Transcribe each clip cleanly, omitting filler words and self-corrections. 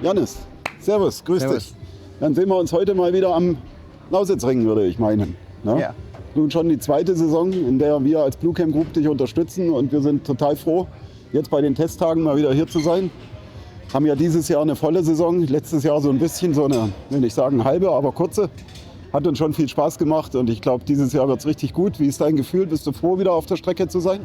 Jannis, servus, grüß Servus. dich. Dann sehen wir uns heute mal wieder am Lausitzring, würde ich meinen. Ne? Ja. Nun schon die zweite Saison, in der wir als Blue Camp Group dich unterstützen und wir sind total froh, jetzt bei den Testtagen mal wieder hier zu sein. Haben ja dieses Jahr eine volle Saison, letztes Jahr so ein bisschen so eine, will nicht sagen halbe, aber kurze. Hat uns schon viel Spaß gemacht und ich glaube, dieses Jahr wird es richtig gut. Wie ist dein Gefühl? Bist du froh, wieder auf der Strecke zu sein?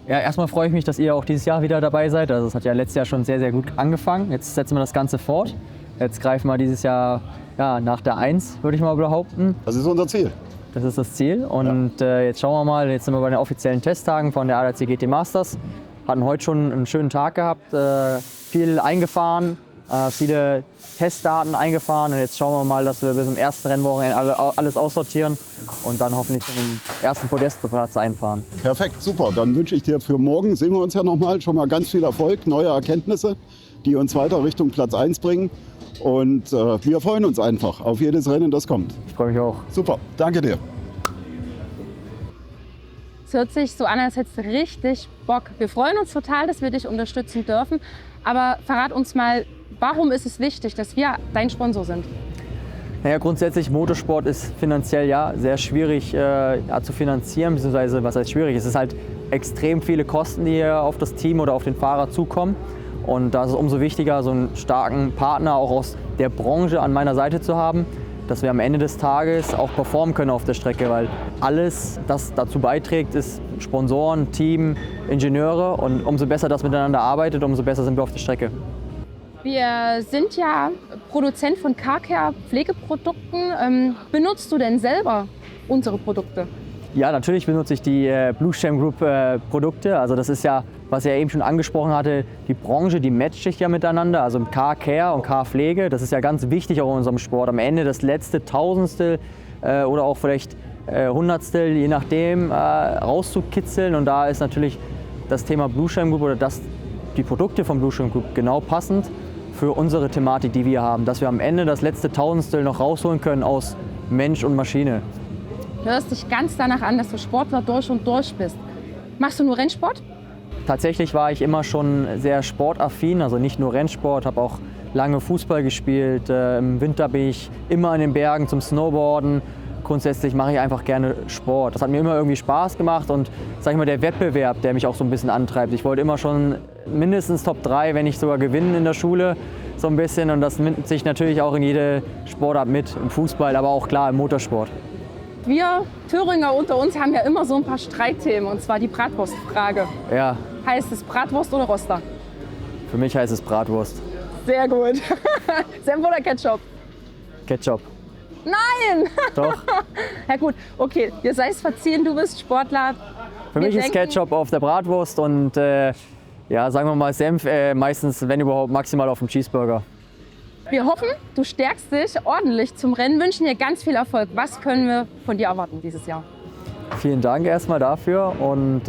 Ja, erstmal freue ich mich, dass ihr auch dieses Jahr wieder dabei seid. Also es hat ja letztes Jahr schon sehr, sehr gut angefangen. Jetzt setzen wir das Ganze fort. Jetzt greifen wir dieses Jahr nach der 1, würde ich mal behaupten. Das ist unser Ziel. Das ist das Ziel. Und jetzt schauen wir mal, jetzt sind wir bei den offiziellen Testtagen von der ADAC GT Masters. Hatten heute schon einen schönen Tag gehabt, viel eingefahren, viele Testdaten eingefahren. Und jetzt schauen wir mal, dass wir bis zum ersten Rennwochenende alles aussortieren und dann hoffentlich den ersten Podestplatz einfahren. Perfekt, super. Dann wünsche ich dir für morgen, sehen wir uns ja nochmal, schon mal ganz viel Erfolg, neue Erkenntnisse, die uns weiter Richtung Platz 1 bringen. Und wir freuen uns einfach auf jedes Rennen, das kommt. Ich freue mich auch. Super, danke dir. Es hört sich so an, als hättest du richtig Bock. Wir freuen uns total, dass wir dich unterstützen dürfen. Aber verrat uns mal, warum ist es wichtig, dass wir dein Sponsor sind? Naja, grundsätzlich Motorsport ist finanziell sehr schwierig zu finanzieren, beziehungsweise was heißt schwierig? Es ist halt extrem viele Kosten, die hier auf das Team oder auf den Fahrer zukommen. Und da ist es umso wichtiger, so einen starken Partner auch aus der Branche an meiner Seite zu haben, dass wir am Ende des Tages auch performen können auf der Strecke, weil alles, das dazu beiträgt, ist Sponsoren, Team, Ingenieure und umso besser das miteinander arbeitet, umso besser sind wir auf der Strecke. Wir sind ja Produzent von Car-Care-Pflegeprodukten. Benutzt du denn selber unsere Produkte? Ja, natürlich benutze ich die Blue Camp Group Produkte. Also das ist ja, was ich ja eben schon angesprochen hatte, die Branche, die matcht sich ja miteinander. Also Car Care und Car Pflege, das ist ja ganz wichtig auch in unserem Sport. Am Ende das letzte Tausendstel oder auch vielleicht Hundertstel, je nachdem, rauszukitzeln. Und da ist natürlich das Thema Blue Camp Group oder die Produkte von Blue Camp Group genau passend für unsere Thematik, die wir haben. Dass wir am Ende das letzte Tausendstel noch rausholen können aus Mensch und Maschine. Du hörst dich ganz danach an, dass du Sportler durch und durch bist. Machst du nur Rennsport? Tatsächlich war ich immer schon sehr sportaffin, also nicht nur Rennsport, habe auch lange Fußball gespielt. Im Winter bin ich immer in den Bergen zum Snowboarden. Grundsätzlich mache ich einfach gerne Sport. Das hat mir immer irgendwie Spaß gemacht und sag ich mal, der Wettbewerb, der mich auch so ein bisschen antreibt. Ich wollte immer schon mindestens Top 3, wenn nicht sogar gewinnen in der Schule, so ein bisschen. Und das nimmt sich natürlich auch in jede Sportart mit, im Fußball, aber auch klar im Motorsport. Wir Thüringer unter uns haben ja immer so ein paar Streitthemen, und zwar die Bratwurstfrage. Ja, Heißt es Bratwurst oder Roster? für mich heißt es Bratwurst. Sehr gut. Senf oder Ketchup? Ketchup. Nein! Doch. Ja gut, okay, dir sei es verziehen, du bist Sportler. Für Wir mich ist denken- Ketchup auf der Bratwurst und sagen wir mal Senf meistens, wenn überhaupt, maximal auf dem Cheeseburger. Wir hoffen, du stärkst dich ordentlich zum Rennen, wünschen dir ganz viel Erfolg. Was können wir von dir erwarten dieses Jahr? Vielen Dank erstmal dafür und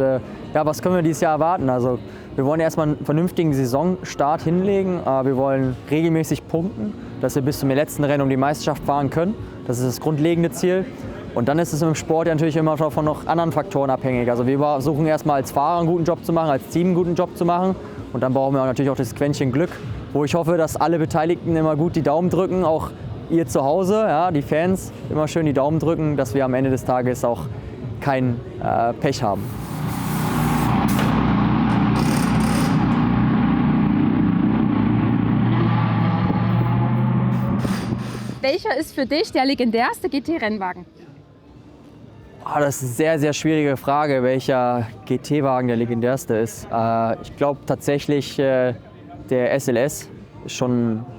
was können wir dieses Jahr erwarten? Also wir wollen erstmal einen vernünftigen Saisonstart hinlegen. Wir wollen regelmäßig punkten, dass wir bis zum letzten Rennen um die Meisterschaft fahren können. Das ist das grundlegende Ziel. Und dann ist es im Sport ja natürlich immer von noch anderen Faktoren abhängig. Also wir versuchen erstmal als Fahrer einen guten Job zu machen, als Team einen guten Job zu machen. Und dann brauchen wir natürlich auch das Quäntchen Glück, wo ich hoffe, dass alle Beteiligten immer gut die Daumen drücken, auch ihr zu Hause, ja, die Fans, immer schön die Daumen drücken, dass wir am Ende des Tages auch kein Pech haben. Welcher ist für dich der legendärste GT-Rennwagen? Das ist eine sehr, sehr schwierige Frage, welcher GT-Wagen der legendärste ist. Ich glaube tatsächlich, der SLS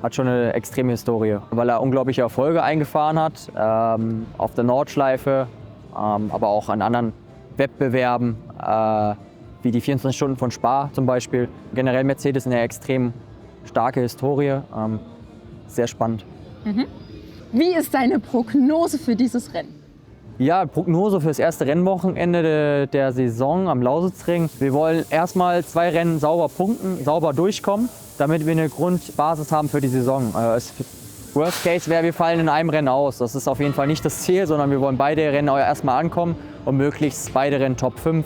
hat schon eine extreme Historie, weil er unglaubliche Erfolge eingefahren hat, auf der Nordschleife, aber auch an anderen Wettbewerben, wie die 24 Stunden von Spa zum Beispiel. Generell Mercedes eine extrem starke Historie, sehr spannend. Wie ist deine Prognose für dieses Rennen? Ja, Prognose für das erste Rennwochenende der Saison am Lausitzring. Wir wollen erstmal 2 Rennen sauber punkten, sauber durchkommen, damit wir eine Grundbasis haben für die Saison. Worst Case wäre, wir fallen in einem Rennen aus. Das ist auf jeden Fall nicht das Ziel, sondern wir wollen beide Rennen erstmal ankommen und möglichst beide Rennen Top 5,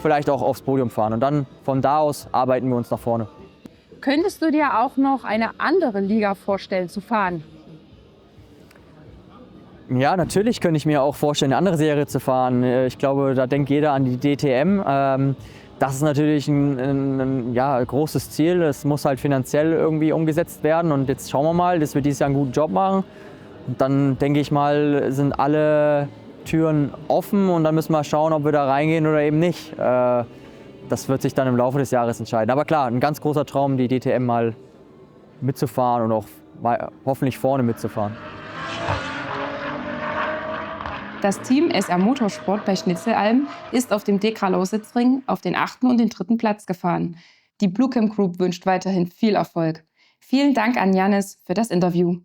vielleicht auch aufs Podium fahren. Und dann von da aus arbeiten wir uns nach vorne. Könntest du dir auch noch eine andere Liga vorstellen zu fahren? Ja, natürlich könnte ich mir auch vorstellen, eine andere Serie zu fahren. Ich glaube, da denkt jeder an die DTM. Das ist natürlich ein großes Ziel. Es muss halt finanziell irgendwie umgesetzt werden. Und jetzt schauen wir mal, dass wir dieses Jahr einen guten Job machen. Und dann denke ich mal, sind alle Türen offen und dann müssen wir schauen, ob wir da reingehen oder eben nicht. Das wird sich dann im Laufe des Jahres entscheiden. Aber klar, ein ganz großer Traum, die DTM mal mitzufahren und auch hoffentlich vorne mitzufahren. Das Team SR Motorsport bei Schnitzelalm ist auf dem DK-Lausitzring auf den 8. und den 3. Platz gefahren. Die Blue Cam Group wünscht weiterhin viel Erfolg. Vielen Dank an Jannis für das Interview.